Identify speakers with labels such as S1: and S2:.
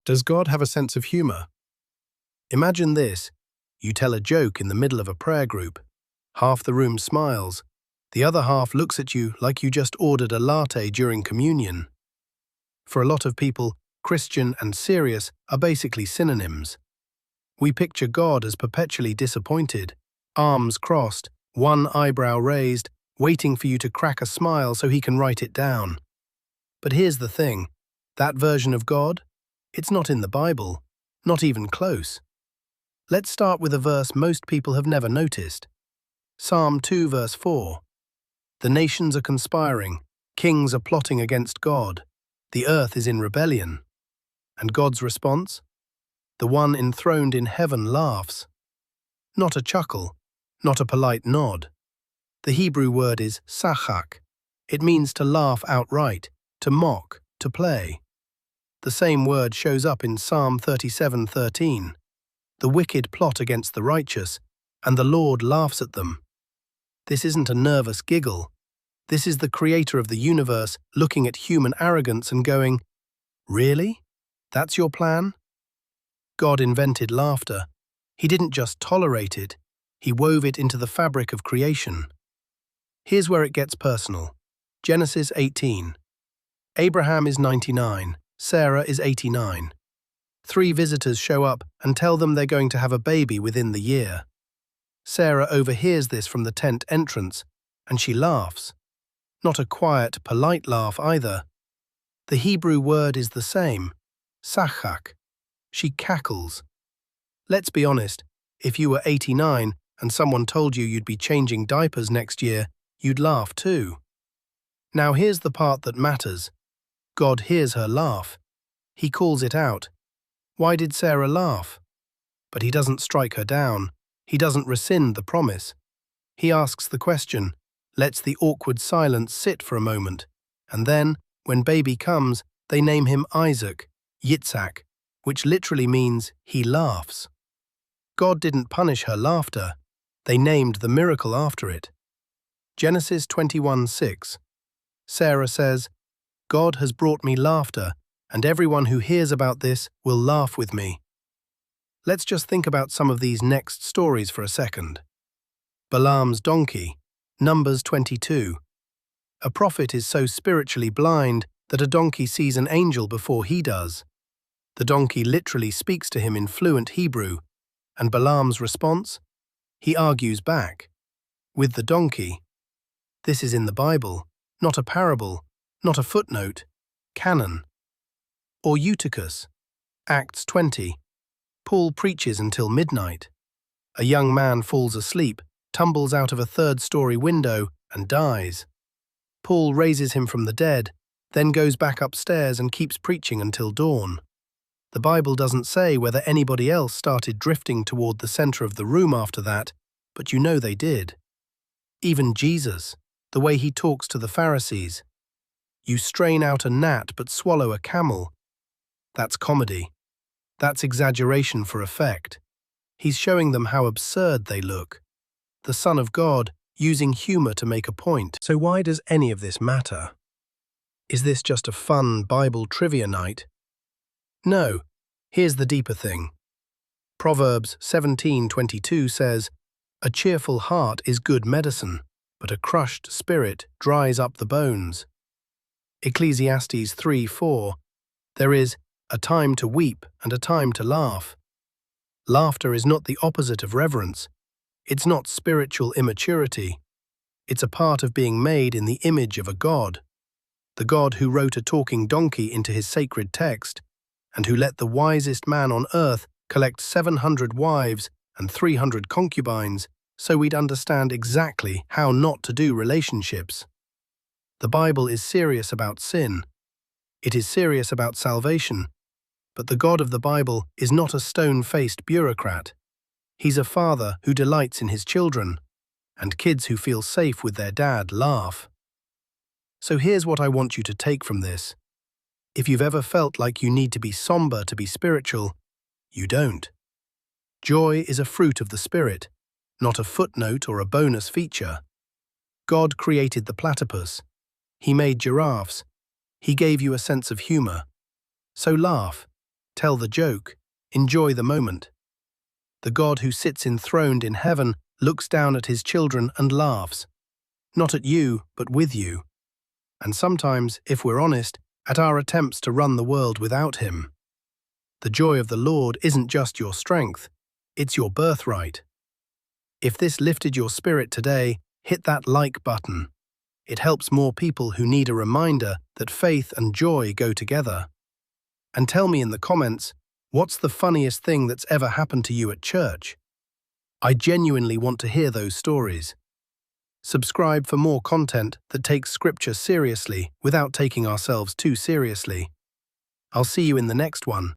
S1: Does God have a sense of humor? Imagine this. You tell a joke in the middle of a prayer group. Half the room smiles. The other half looks at you like you just ordered a latte during communion. For a lot of people, Christian and serious are basically synonyms. We picture God as perpetually disappointed, arms crossed, one eyebrow raised, waiting for you to crack a smile so he can write it down. But here's the thing. That version of God? It's not in the Bible, not even close. Let's start with a verse most people have never noticed. Psalm 2 verse 4. The nations are conspiring, kings are plotting against God, the earth is in rebellion. And God's response? The one enthroned in heaven laughs. Not a chuckle, not a polite nod. The Hebrew word is sachak. It means to laugh outright, to mock, to play. The same word shows up in Psalm 37:13. The wicked plot against the righteous, and the Lord laughs at them. This isn't a nervous giggle. This is the creator of the universe looking at human arrogance and going, "Really? That's your plan?" God invented laughter. He didn't just tolerate it, he wove it into the fabric of creation. Here's where it gets personal. Genesis 18. Abraham is 99, Sarah is 89. 3 visitors show up and tell them they're going to have a baby within the year. Sarah overhears this from the tent entrance, and she laughs. Not a quiet, polite laugh either. The Hebrew word is the same, sachak. She cackles. Let's be honest, if you were 89 and someone told you you'd be changing diapers next year, you'd laugh too. Now here's the part that matters. God hears her laugh. He calls it out. Why did Sarah laugh? But he doesn't strike her down. He doesn't rescind the promise. He asks the question, lets the awkward silence sit for a moment, and then, when baby comes, they name him Isaac, Yitzhak, which literally means he laughs. God didn't punish her laughter. They named the miracle after it. Genesis 21:6. Sarah says, God has brought me laughter, and everyone who hears about this will laugh with me. Let's just think about some of these next stories for a second. Balaam's donkey, Numbers 22. A prophet is so spiritually blind that a donkey sees an angel before he does. The donkey literally speaks to him in fluent Hebrew, and Balaam's response? He argues back. With the donkey. This is in the Bible, not a parable, not a footnote, canon. Or Eutychus, Acts 20. Paul preaches until midnight. A young man falls asleep, tumbles out of a 3rd-story window, and dies. Paul raises him from the dead, then goes back upstairs and keeps preaching until dawn. The Bible doesn't say whether anybody else started drifting toward the center of the room after that, but you know they did. Even Jesus, the way he talks to the Pharisees. You strain out a gnat but swallow a camel. That's comedy. That's exaggeration for effect. He's showing them how absurd they look. The Son of God using humor to make a point. So why does any of this matter? Is this just a fun Bible trivia night? No. Here's the deeper thing. Proverbs 17:22 says, A cheerful heart is good medicine, but a crushed spirit dries up the bones. Ecclesiastes 3:4, there is a time to weep and a time to laugh. Laughter is not the opposite of reverence. It's not spiritual immaturity. It's a part of being made in the image of a God. The God who wrote a talking donkey into his sacred text, and who let the wisest man on earth collect 700 wives and 300 concubines so we'd understand exactly how not to do relationships. The Bible is serious about sin. It is serious about salvation. But the God of the Bible is not a stone-faced bureaucrat. He's a father who delights in his children, and kids who feel safe with their dad laugh. So here's what I want you to take from this. If you've ever felt like you need to be somber to be spiritual, you don't. Joy is a fruit of the Spirit, not a footnote or a bonus feature. God created the platypus. He made giraffes. He gave you a sense of humor. So laugh. tell the joke, enjoy the moment. The God who sits enthroned in heaven looks down at his children and laughs. Not at you, but with you. And sometimes, if we're honest, at our attempts to run the world without him. The joy of the Lord isn't just your strength, it's your birthright. If this lifted your spirit today, hit that like button. It helps more people who need a reminder that faith and joy go together. And tell me in the comments, what's the funniest thing that's ever happened to you at church? I genuinely want to hear those stories. Subscribe for more content that takes Scripture seriously without taking ourselves too seriously. I'll see you in the next one.